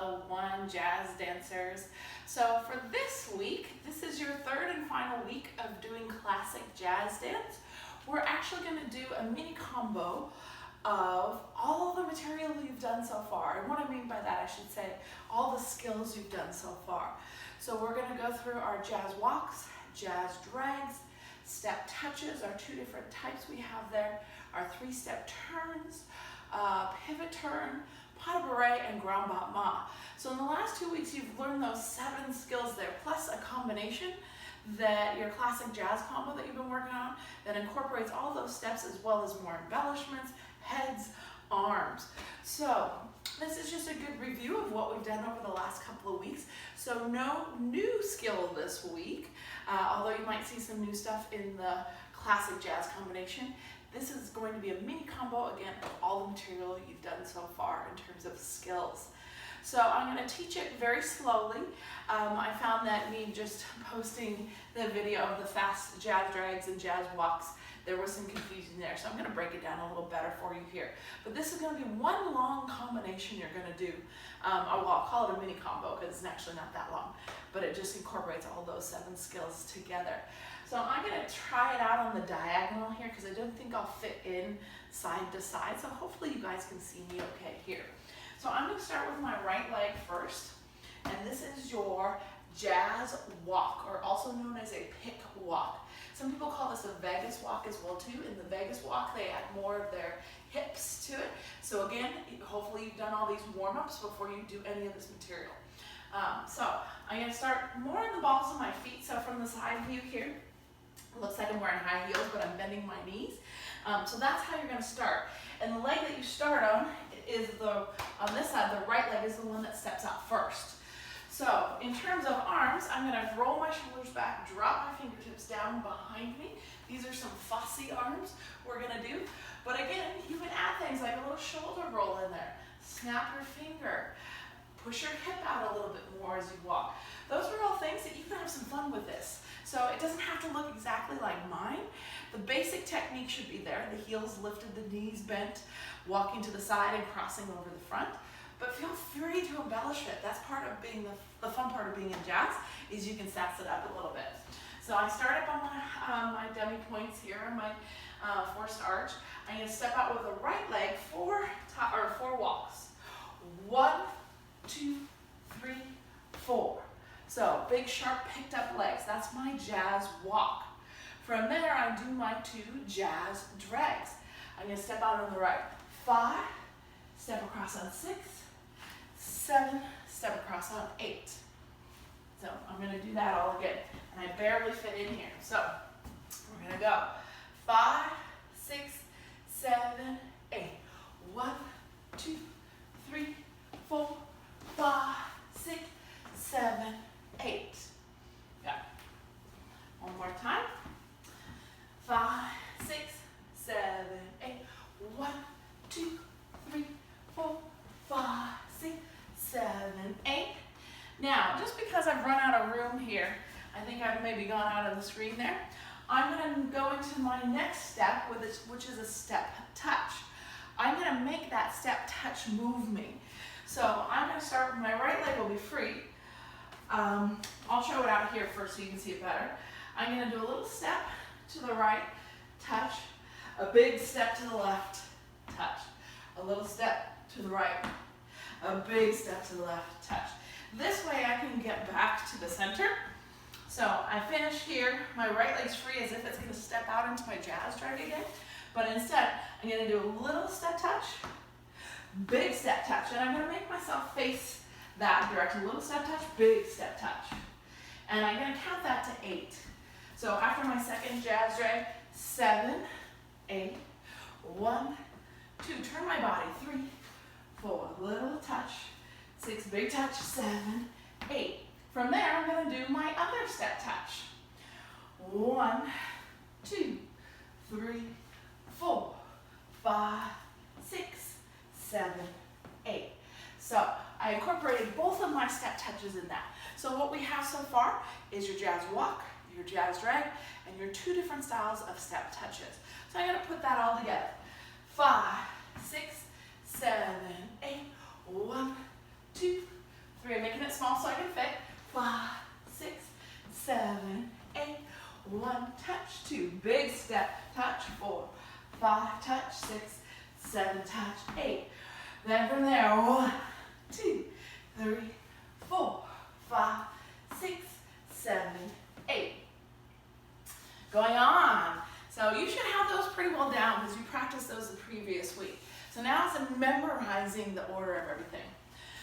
Hello One Jazz Dancers. So for this week, this is your third and final week of doing classic jazz dance. We're actually going to do a mini combo of all the material you've done so far. And what I mean by that, I should say, all the skills you've done so far. So we're going to go through our jazz walks, jazz drags, step touches, our two different types we have there, our three-step turns, pivot turn, pas de bourrée, and grand battement. So in the last 2 weeks, you've learned those 7 skills there, plus a combination that your classic jazz combo that you've been working on that incorporates all those steps as well as more embellishments, heads, arms. So this is just a good review of what we've done over the last couple of weeks. So no new skill this week, although you might see some new stuff in the classic jazz combination. This is going to be a mini combo again of all the material you've done so far in terms of skills. So I'm going to teach it very slowly. I found that me just posting the video of the fast jazz drags and jazz walks, there was some confusion there. So I'm going to break it down a little better for you here. But this is going to be one long combination you're going to do. Well, I'll call it a mini combo because it's actually not that long, but it just incorporates all those 7 skills together. So I'm going to try it out on the diagonal here because I don't think I'll fit in side to side. So hopefully you guys can see me okay here. So I'm going to start with my right leg first. And this is your jazz walk, or also known as a pick walk. Some people call this a Vegas walk as well too. In the Vegas walk, they add more of their hips to it. So again, hopefully you've done all these warm-ups before you do any of this material. So I'm going to start more in the balls of my feet. So from the side view here, it looks like I'm wearing high heels, but I'm bending my knees. So that's how you're going to start. And the leg that you start on is on this side, the right leg is the one that steps out first. So in terms of arms, I'm going to roll my shoulders back, drop my fingertips down behind me. These are some fussy arms we're going to do. But again, you can add things like a little shoulder roll in there. Snap your finger. Push your hip out a little bit more as you walk. Those are all things that you can have some fun with this. So it doesn't have to look exactly like mine. The basic technique should be there. The heels lifted, the knees bent, walking to the side and crossing over the front. But feel free to embellish it. That's part of being the fun part of being in jazz, is you can sass it up a little bit. So I start up on my dummy points here on my forced arch. I'm going to step out with the right leg, 4 walks. 1, 2, 3, 4. So big, sharp, picked up legs. That's my jazz walk. From there, I do my 2 jazz drags. I'm going to step out on the right. 5, step across on 6, 7, step across on 8. So I'm going to do that all again. And I barely fit in here. So we're going to go 5, 6, 7, 8. 1, 2, 3, 4, 5, 6, 7, 8. Got it. One more time. 5, 6, 7, 8. 1, 2, 3, 4, 5, 6, 7, 8. Now, just because I've run out of room here, I think I've maybe gone out of the screen there. I'm going to go into my next step, which is a step touch. I'm going to make that step touch move me. So I'm going to start with my right leg will be free. I'll show it out here first so you can see it better. I'm going to do a little step to the right, touch, a big step to the left, touch, a little step to the right, a big step to the left, touch. This way I can get back to the center. So I finish here, my right leg's free as if it's going to step out into my jazz drag again, but instead I'm going to do a little step touch, big step touch, and I'm going to make myself face that direction. Little step touch, big step touch. And I'm going to count that to 8. So after my second jazz drag, 7, 8, 1, 2, turn my body, 3, 4, little touch, 6, big touch, 7, 8. From there, I'm going to do my other step touch. 1, 2, 3, 4, 5, 6, 7, 8. So I incorporated both of my step touches in that. So what we have so far is your jazz walk, your jazz drag, and your 2 different styles of step touches. So I'm going to put that all together. 5, 6, 7, 8. 1, 2, small so I can fit. 5, 6, 7, 8. 1, touch, 2, big step, touch, 4, 5, touch, 6, 7, touch, 8. Then from there, 1, 2, 3, 4, 5, 6, 7, 8. Going on. So you should have those pretty well down because you practiced those the previous week. So now it's memorizing the order of everything.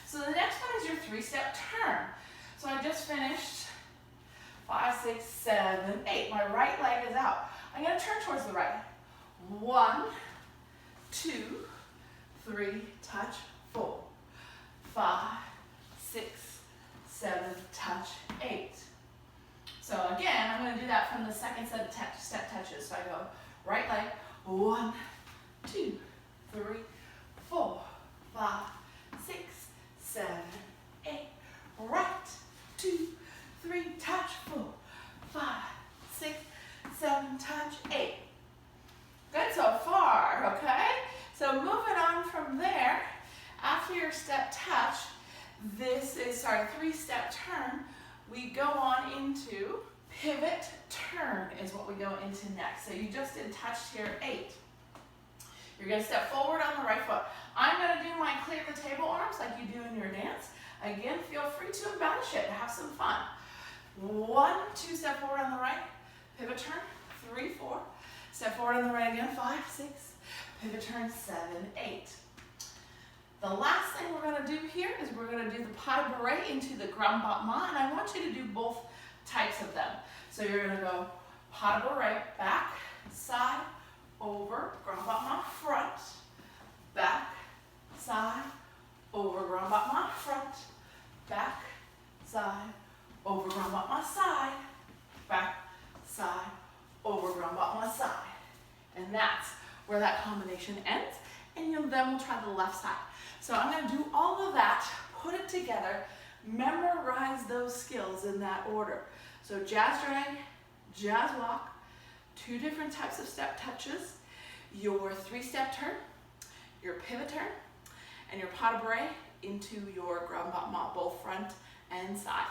So the next one is your 3-step turn. So I just finished 5, 6, 7, 8. My right leg is out. I'm going to turn towards the right. 1, 2, 3, touch, 4, 5, 6, 7, touch, 8. So again, I'm going to do that from the second set of step touches. So I go right leg, 1, 2, 3, 4, 5, 6, 7, 8. Right, 2, 3, touch, 4, 5, 6, 7, touch, 8. Good so far, okay? So moving on from there, after your step touch, this is, 3-step turn, we go on into pivot turn is what we go into next. So you just did touch here 8. You're going to step forward on the right foot. I'm going to do my clear the table arms like you do in your dance. Again, feel free to embellish it and have some fun. 1, 2, step forward on the right, pivot turn, 3, 4. Step forward on the right again, 5, 6, pivot turn, 7, 8. The last thing we're going to do here is we're going to do the pas de bourrée into the grand battement, and I want you to do both types of them. So you're going to go pas de bourrée, back, side, over, grand battement, front, back, side, over, grand battement, front, back, side, over, grand battement, side, back, side, over, grand battement, side. And that's where that combination ends, and then we'll try the left side. So I'm going to do all of that, put it together, memorize those skills in that order. So jazz drag, jazz walk, 2 different types of step touches, your 3-step turn, your pivot turn, and your pas de bourrée into your grand battement, both front and side.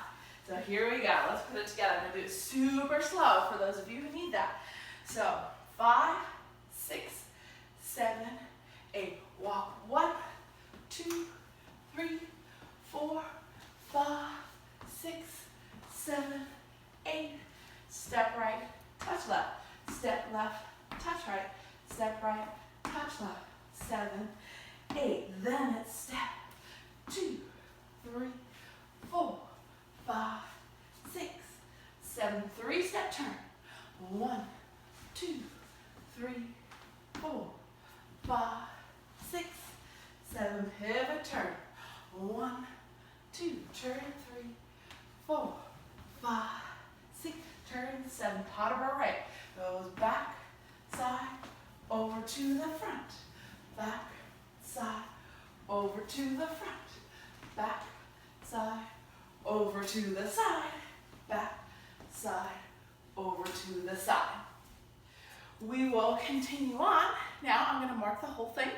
So here we go. Let's put it together. I'm going to do it super slow for those of you who need that. So 5, 6, 7, 8. Walk 1, 2, 3, 4, 5, 6, 7, 8. Step right, touch left. Step left, touch right. Step right, touch left. 7, 8. Then it's step 2, 3, 4, 5, 6, 7. 3-step turn. 1, 2, 3, 4, 5, 6, 7. Pivot turn. 1, 2. Turn 3, 4, 5, 6. Turn 7. Pas de bourrée. Goes back, side, over to the front. Back, side, over to the front. Back, side, over to the side. Back, side, over to the side. We will continue on. Now I'm going to mark the whole thing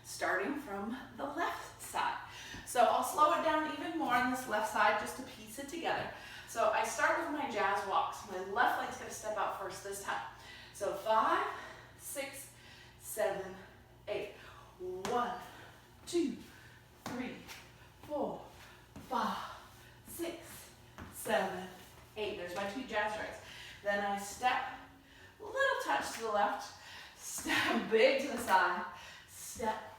starting from the left side. So I'll slow it down even more on this left side just to piece it together. So I start with my jazz walks. My left leg's going to step out first this time. So 5, 6, 7, 8. 1, 2, 3, 4, 5, 6, 7, 8. There's my 2 jazz strikes. Then I step, little touch to the left, step big to the side, step,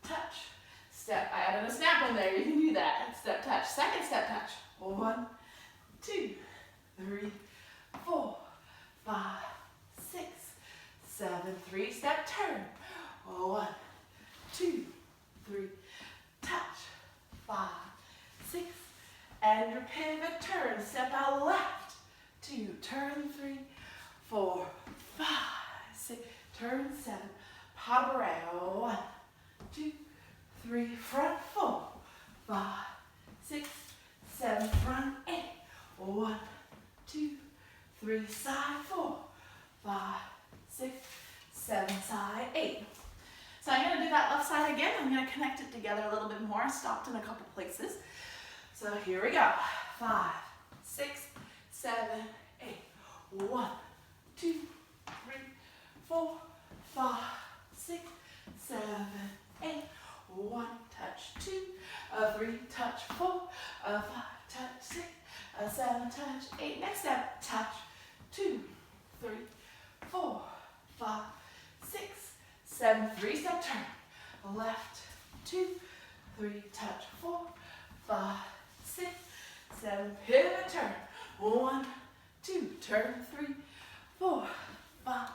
touch, step. I added a snap in there. You can do that. Step, touch. Second step, touch. 1, 2, 3, 4, 5, 6, 7. 3-step turn. 1, 2, 3, touch. 5, 6, and your pivot turn. Step out left. 2, turn 3, 4, 5, 6, turn 7. Pas de bourrée. 1, 2, 3, front 4, 5, 6, 7, front 8. 1, 2, 3, side 4, 5, 6, 7, side 8. So I'm going to do that left side again. I'm going to connect it together a little bit more. I stopped in a couple places. So here we go. 5, 6, 7, 8. 1, 2, 3, 4, 5, 6, 7, 8. 1, touch 2, 3, touch 4, 5, touch 6, 7, touch 8. Next step, touch 2, 3, 4, 5, 6, 7. 3-step turn. Left 2, 3, touch 4, 5, 6, 7. Pivot turn. 1, 2, turn 3, 4, 5,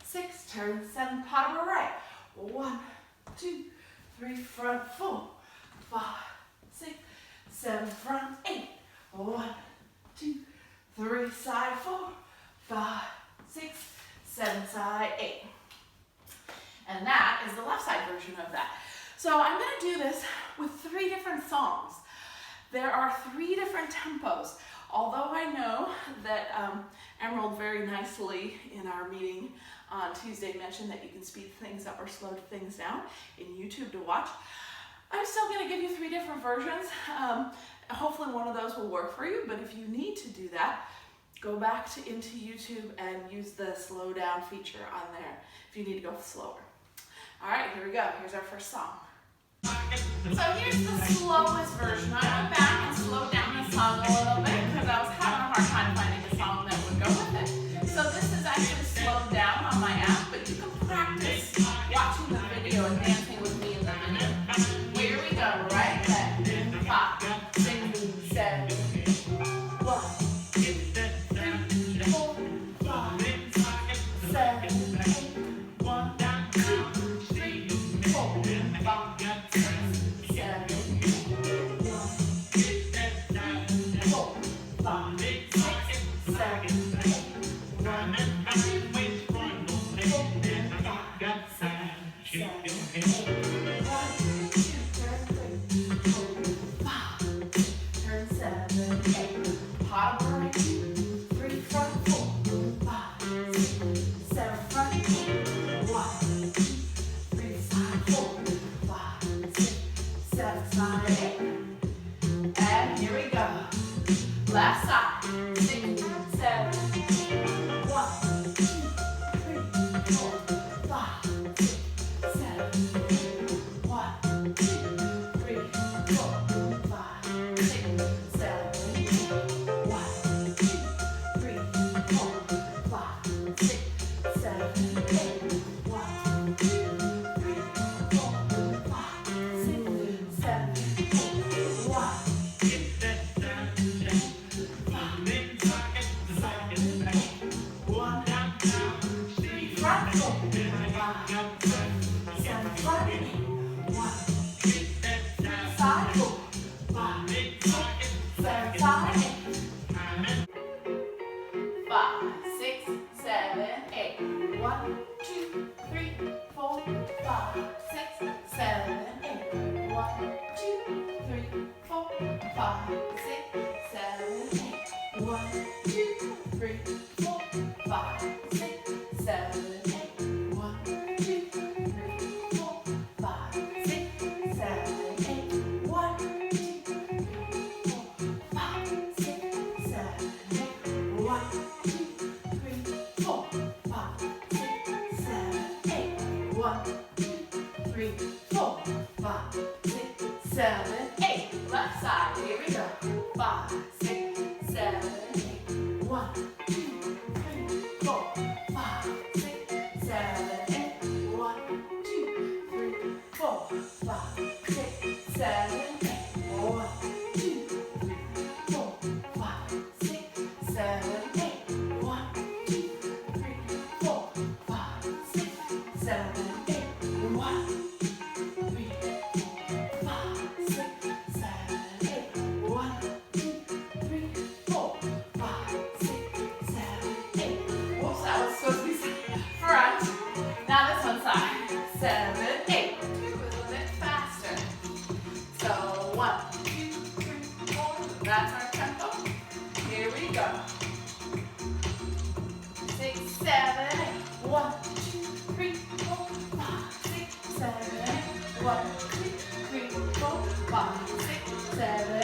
6, turn 7. Pot right. 1, 2, 3, front 4, 5, 6, 7, front 8. 1, 2, 3, side 4, 5, 6, 7, side 8. And that is the left side version of that. So I'm going to do this with 3 different songs. There are 3 different tempos. Although I know that Emerald very nicely in our meeting on Tuesday mentioned that you can speed things up or slow things down in YouTube to watch, I'm still going to give you 3 different versions. Hopefully one of those will work for you, but if you need to do that, go back into YouTube and use the slow down feature on there if you need to go slower. All right, here we go. Here's our first song. So here's the slowest version. I went back and slowed down the song a little bit because I was having a hard time finding a song that would go with it. So this is actually slowed down on my app, but you can practice watching the video and dancing with me in the video. Here we go, right? Left, 5, 6, 7, 1, 2, 3, 4, 5, 6, 7, 8. 1, 2, 3, 4, 5, 6, 7, 8. 1, 2, 3, 4, 5, 6, 7, 8. 1, 2, 3, 4, 5, 6, 7, 8. 1, 2, turn 3, 4, 5, turn 7, 8. Pot of right, 3, front 4, 5, 6, 7, front 8. 1, 2, 3, side 4, 5, 6, 7, side 8. And here we go. Left side. 6, 7, 8. 1, 2, 3, 4, 5, 6, 7, 8. 1, 2, 3, 4, 5, 6, 7, 8. 1, 2, 3, 4, 5, 6, 7, 8. 1, 2, 3, 4, 5, 6, 7, 8. 1, 2, 3, 4, 5, 6, 7, 8. 1, 2, 3, front 4, 5, 6, 7, front 8. 1, 2, 3, side 4, 5, 6, 7, side 8. 5, 6, 7, 8. 1, 2, 3, 4, 5, 6, 7, 8. 1, 2, 3, 4, 5, 6, 7, 8. 1, 2, 3, 4, 5, 6, 7, 8. 1, 2, 3, 4, 5, 6, 7, 8. 1, 2, 3, 4, 5, 6, 7, 8. 1, 2, 3, 4, 5, 6, 7, 8. 1, 2, 3, 4, 5, 6, 7, 8. Left side, here we go. 5, 6, 7, 8. 1, 2, 3, 4, 5, 6, 7, 8. 1, 2, 3, 4, 5, 6, 7, 8. 1, 2, 3, 4, 5, 6, 7, 8. 1, 2, 3, 4, 5, 6, 7, 8. 1, 2, 3, 4, 5, 6, 7, 8. 1, 2, 3, 4, 5, 6, 7, 8. Whoops, that was supposed to be front. Now this one side. 7, 8. Do it a little bit faster. So 1, 2, 3, 4. That's our tempo. Here we go. 6, 7, 8. 1, 2, 3, 4, 5, 6, 7, 8. 1, 2, 3, 4, 5, 6, 7,